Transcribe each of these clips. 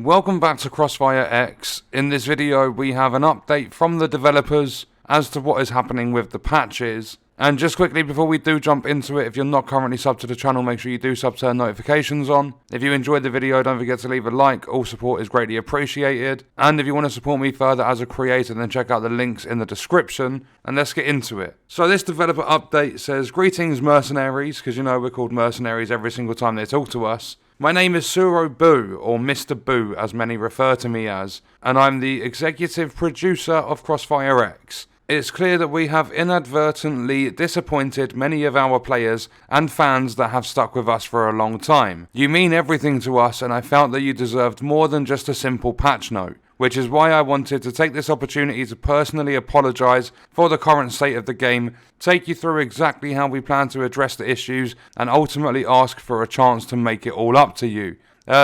Welcome back to Crossfire X. In this video we have an update from the developers as to what is happening with the patches. And just quickly before we do jump into it, if you're not currently subbed to the channel, make sure you do sub, turn notifications on. If you enjoyed the video, don't forget to leave a like, all support is greatly appreciated. And if you want to support me further as a creator, then check out the links in the description, and let's get into it. So this developer update says, "Greetings mercenaries," because you know we're called mercenaries every single time they talk to us. "My name is Suro Boo, or Mr. Boo as many refer to me as, and I'm the executive producer of Crossfire X. It's clear that we have inadvertently disappointed many of our players and fans that have stuck with us for a long time. You mean everything to us, and I felt that you deserved more than just a simple patch note, which is why I wanted to take this opportunity to personally apologise for the current state of the game, take you through exactly how we plan to address the issues, and ultimately ask for a chance to make it all up to you.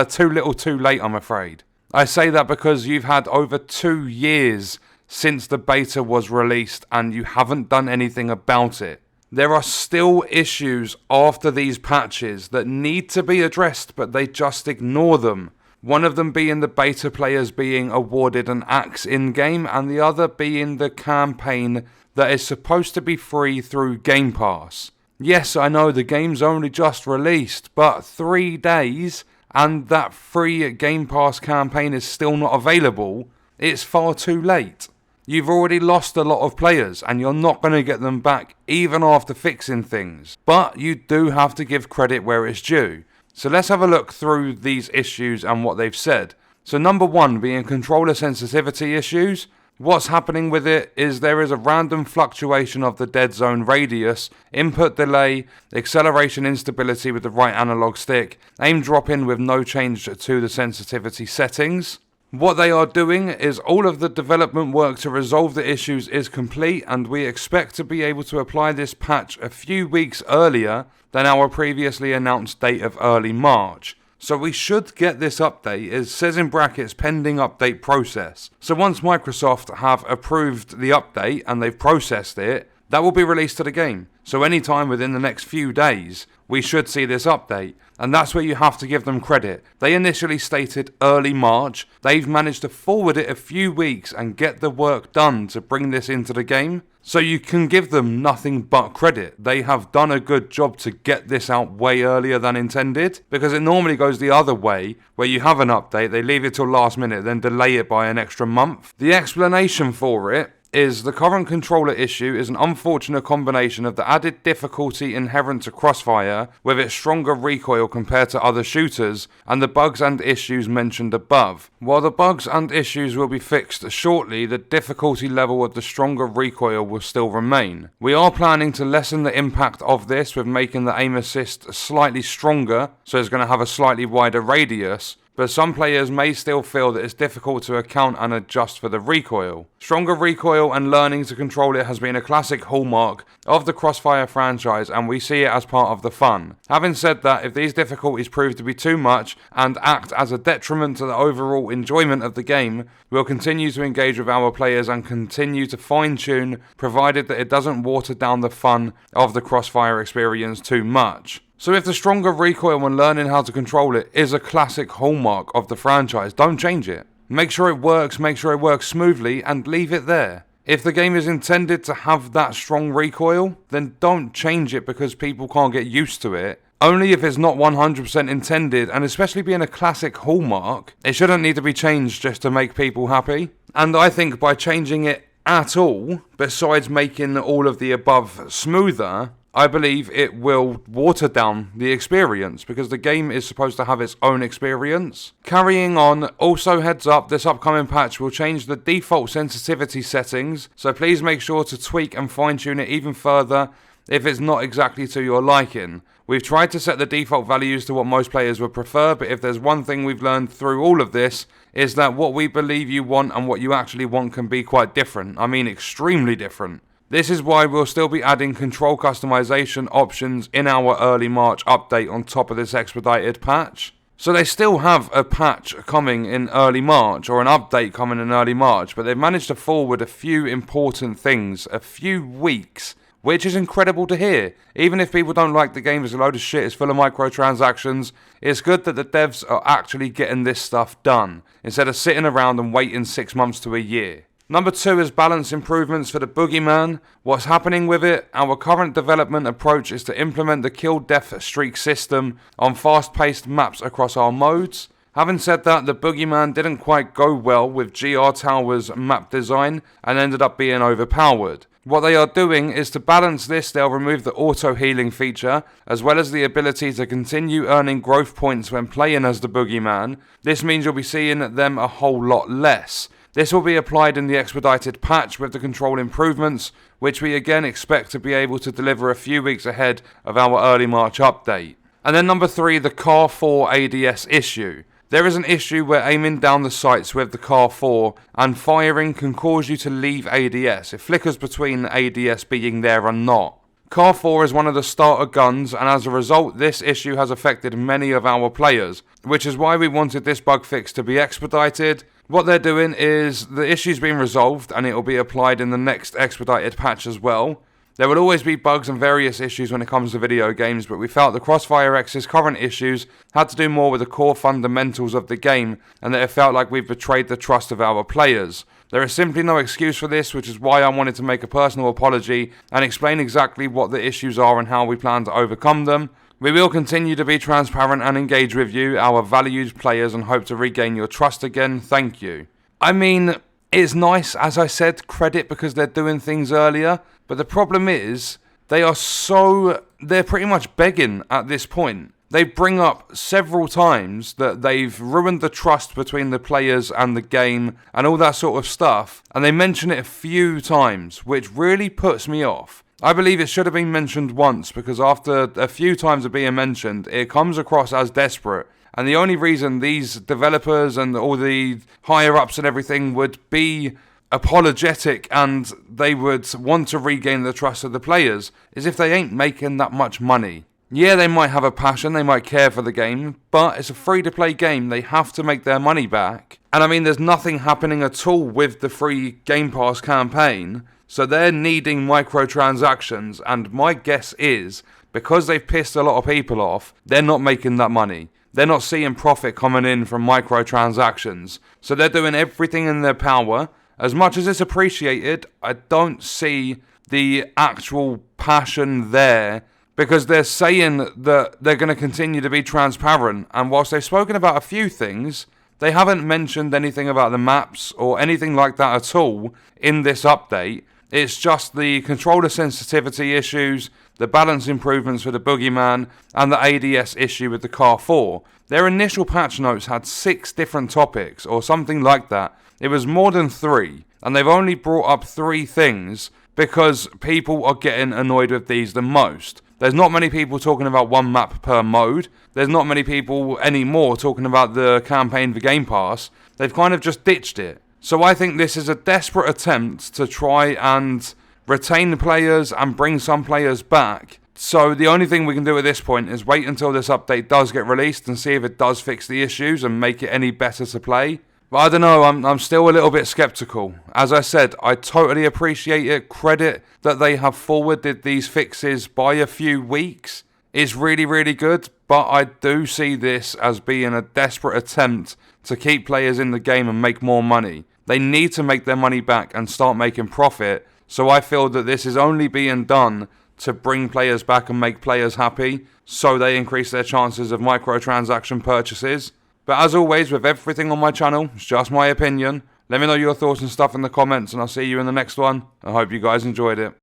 Too little too late, I'm afraid. I say that because you've had over 2 years since the beta was released and you haven't done anything about it. There are still issues after these patches that need to be addressed, but they just ignore them. One of them being the beta players being awarded an axe in-game, and the other being the campaign that is supposed to be free through Game Pass. Yes, I know the game's only just released, but 3 days and that free Game Pass campaign is still not available. It's far too late. You've already lost a lot of players and you're not going to get them back even after fixing things. But you do have to give credit where it's due. So let's have a look through these issues and what they've said. So number 1 being controller sensitivity issues. What's happening with it is there is a random fluctuation of the dead zone radius, input delay, acceleration instability with the right analog stick, aim drop-in with no change to the sensitivity settings. What they are doing is all of the development work to resolve the issues is complete, and we expect to be able to apply this patch a few weeks earlier than our previously announced date of early March. So we should get this update. It says in brackets pending update process. So once Microsoft have approved the update and they've processed it, that will be released to the game. So anytime within the next few days, we should see this update. And that's where you have to give them credit. They initially stated early March. They've managed to forward it a few weeks and get the work done to bring this into the game. So you can give them nothing but credit. They have done a good job to get this out way earlier than intended. Because it normally goes the other way, where you have an update, they leave it till last minute, then delay it by an extra month. The explanation for it is the current controller issue is an unfortunate combination of the added difficulty inherent to Crossfire with its stronger recoil compared to other shooters and the bugs and issues mentioned above. While the bugs and issues will be fixed shortly, the difficulty level of the stronger recoil will still remain. We are planning to lessen the impact of this with making the aim assist slightly stronger, so it's going to have a slightly wider radius. But some players may still feel that it's difficult to account and adjust for the recoil. Stronger recoil and learning to control it has been a classic hallmark of the Crossfire franchise, and we see it as part of the fun. Having said that, if these difficulties prove to be too much and act as a detriment to the overall enjoyment of the game, we'll continue to engage with our players and continue to fine-tune, provided that it doesn't water down the fun of the Crossfire experience too much. So if the stronger recoil when learning how to control it is a classic hallmark of the franchise, don't change it. Make sure it works smoothly, and leave it there. If the game is intended to have that strong recoil, then don't change it because people can't get used to it. Only if it's not 100% intended, and especially being a classic hallmark, it shouldn't need to be changed just to make people happy. And I think by changing it at all, besides making all of the above smoother, I believe it will water down the experience because the game is supposed to have its own experience. Carrying on, also heads up, this upcoming patch will change the default sensitivity settings, so please make sure to tweak and fine tune it even further if it's not exactly to your liking. We've tried to set the default values to what most players would prefer, but if there's one thing we've learned through all of this, is that what we believe you want and what you actually want can be quite different. I mean, extremely different. This is why we'll still be adding control customization options in our early March update on top of this expedited patch. So they still have a patch coming in early March, or an update coming in early March, but they've managed to forward a few important things a few weeks which is incredible to hear. Even if people don't like the game, it's a load of shit, it's full of microtransactions, it's good that the devs are actually getting this stuff done, instead of sitting around and waiting 6 months to a year. Number 2 is balance improvements for the Boogeyman. What's happening with it? Our current development approach is to implement the kill death streak system on fast-paced maps across our modes. Having said that, the Boogeyman didn't quite go well with GR Tower's map design and ended up being overpowered. What they are doing is to balance this, they'll remove the auto-healing feature, as well as the ability to continue earning growth points when playing as the Boogeyman. This means you'll be seeing them a whole lot less. This will be applied in the expedited patch with the control improvements, which we again expect to be able to deliver a few weeks ahead of our early March update. And then number 3, the Car 4 ADS issue. There is an issue where aiming down the sights with the Car 4 and firing can cause you to leave ADS. It flickers between ADS being there and not. Car 4 is one of the starter guns, and as a result this issue has affected many of our players, which is why we wanted this bug fix to be expedited. What they're doing is the issue's been resolved and it will be applied in the next expedited patch as well. There will always be bugs and various issues when it comes to video games, but we felt the Crossfire X's current issues had to do more with the core fundamentals of the game, and that it felt like we've betrayed the trust of our players. There is simply no excuse for this, which is why I wanted to make a personal apology and explain exactly what the issues are and how we plan to overcome them. We will continue to be transparent and engage with you, our valued players, and hope to regain your trust again. Thank you. I mean, it's nice, as I said, credit because they're doing things earlier, but the problem is they're pretty much begging at this point. They bring up several times that they've ruined the trust between the players and the game and all that sort of stuff, and they mention it a few times, which really puts me off. I believe it should have been mentioned once, because after a few times of being mentioned, it comes across as desperate. And the only reason these developers and all the higher-ups and everything would be apologetic and they would want to regain the trust of the players is if they ain't making that much money. Yeah, they might have a passion, they might care for the game, but it's a free-to-play game, they have to make their money back. And I mean, there's nothing happening at all with the free Game Pass campaign, so they're needing microtransactions, and my guess is, because they've pissed a lot of people off, they're not making that money. They're not seeing profit coming in from microtransactions, so they're doing everything in their power. As much as it's appreciated, I don't see the actual passion there, because they're saying that they're going to continue to be transparent, and whilst they've spoken about a few things, they haven't mentioned anything about the maps or anything like that at all in this update. It's just the controller sensitivity issues, the balance improvements for the Boogeyman, and the ADS issue with the Car 4. Their initial patch notes had 6 different topics, or something like that. It was more than 3, and they've only brought up 3 things because people are getting annoyed with these the most. There's not many people talking about one map per mode. There's not many people anymore talking about the campaign for Game Pass. They've kind of just ditched it. So I think this is a desperate attempt to try and retain players and bring some players back. So the only thing we can do at this point is wait until this update does get released and see if it does fix the issues and make it any better to play. But I don't know, I'm still a little bit skeptical. As I said, I totally appreciate it. Credit that they have forwarded these fixes by a few weeks is really, really good. But I do see this as being a desperate attempt to keep players in the game and make more money. They need to make their money back and start making profit. So I feel that this is only being done to bring players back and make players happy, so they increase their chances of microtransaction purchases. But as always, with everything on my channel, it's just my opinion. Let me know your thoughts and stuff in the comments, and I'll see you in the next one. I hope you guys enjoyed it.